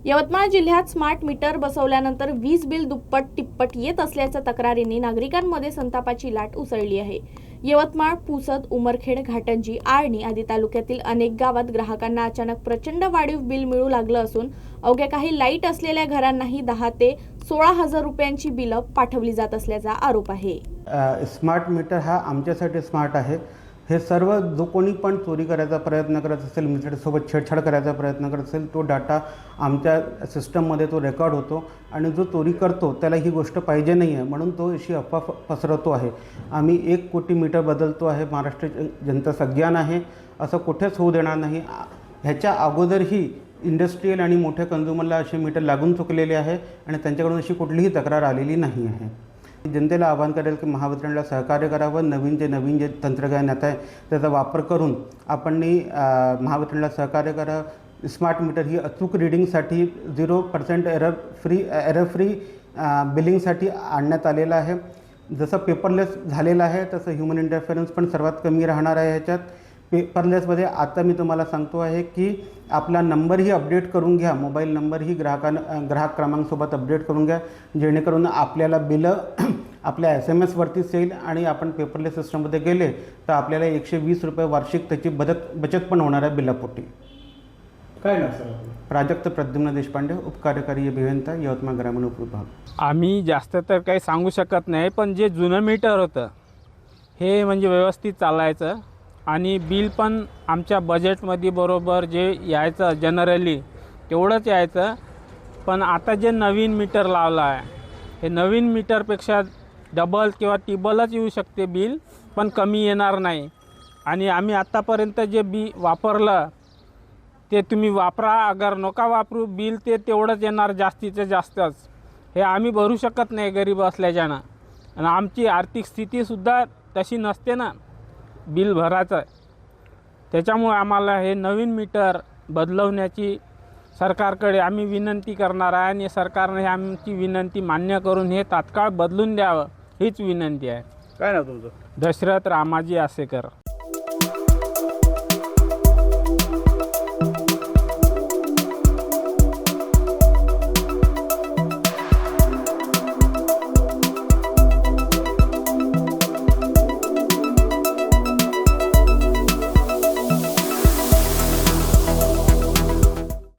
यवतमाळ जिल्ह्यात smart meter बसवल्यानंतर वीज बिल दुप्पट तिप्पट येत असल्याच्या तक्रारींनी नागरिकांमध्ये संतापाची लाट उसळली आहे। यवतमाळ, पुसद, उमरखेड, घाटंजी, आळणी आदी तालुक्यातील अनेक गावात ग्राहकांना अचानक प्रचंड वाढीव बिल मिळू लागलं असून अवघ्या काही लाईट असलेल्या घरांनाही 10 ते 16,000 रुपयांची बिलं पाठवली जात असल्याचा आरोप आहे। स्मार्ट मीटर हा आमच्यासाठी स्मार्ट आहे। हे सर्व जो कोणी पण चोरी करायचा प्रयत्न करत असेल, मीटरसोबत छेडछाड करायचा प्रयत्न करत असेल, तो डाटा आमच्या सिस्टममध्ये तो रेकॉर्ड होतो आणि जो चोरी करतो त्याला ही गोष्ट पाहिजे नाही आहे म्हणून तो अशी अफवा पसरवतो आहे। आम्ही 1 कोटी मीटर बदलतो आहे, महाराष्ट्र जनता सज्ञान आहे, असं कुठेच होऊ देणार नाही। ह्याच्या अगोदरही इंडस्ट्रियल आणि मोठ्या कंझ्युमरला असे मीटर लागून चुकलेले आहे आणि त्यांच्याकडून अशी कुठलीही तक्रार आलेली नाही आहे। जनतेला आवाहन करेल की महावितरणला सहकार्य करावं, नवीन जे तंत्रज्ञान येत आहे त्याचा वापर करून आपण महावितरणला सहकार्य करावं। स्मार्ट मीटर ही अचूक रीडिंगसाठी 0% एरर फ्री बिलिंगसाठी आणण्यात आलेलं आहे। जसं पेपरलेस झालेलं आहे तसं ह्युमन इंटरफेरन्स पण सर्वात कमी राहणार आहे। ह्याच्यात पेपरलेसमध्ये आता मी तुम्हाला सांगतो आहे की आपला नंबरही अपडेट करून घ्या, मोबाईल नंबरही ग्राहक क्रमांकासोबत अपडेट करून घ्या, जेणेकरून आपल्याला बिलं आपल्या SMS वरतीच येईल आणि आपण पेपरलेस सिस्टममध्ये गेले तर आपल्याला 120 रुपये वार्षिक त्याची बचत पण होणार आहे बिलापोटी। काय ना सर? प्राजक्त प्रद्युम्न देशपांडे, उपकार्यकारी अभियंता, यवतमाळ ग्रामीण उपविभाग। आम्ही जास्त तर काही सांगू शकत नाही, पण जे जुनं मीटर होतं हे म्हणजे व्यवस्थित चालायचं आणि बिल पण आमच्या बजेटमध्ये बरोबर जे यायचं जनरली तेवढंच यायचं। पण आता जे नवीन मीटर लावलं आहे हे नवीन मीटरपेक्षा डबल किंवा टिबलच येऊ शकते बिल, पण कमी येणार नाही। आणि आम्ही आत्तापर्यंत जे वापरलं ते तुम्ही वापरा, अगर नका वापरू बिल ते तेवढंच येणार, जास्तीचं जास्तच। हे आम्ही भरू शकत नाही गरीब असल्याच्यानं आणि आमची आर्थिक स्थितीसुद्धा तशी नसते ना बिल भरायचं। त्याच्यामुळे आम्हाला हे नवीन मीटर बदलवण्याची सरकारकडे आम्ही विनंती करणार आहे आणि सरकारने आमची विनंती मान्य करून हे तात्काळ बदलून द्यावं हीच विनंती आहे। काय ना तुमचं? दशरथ रामाजी आसेकर।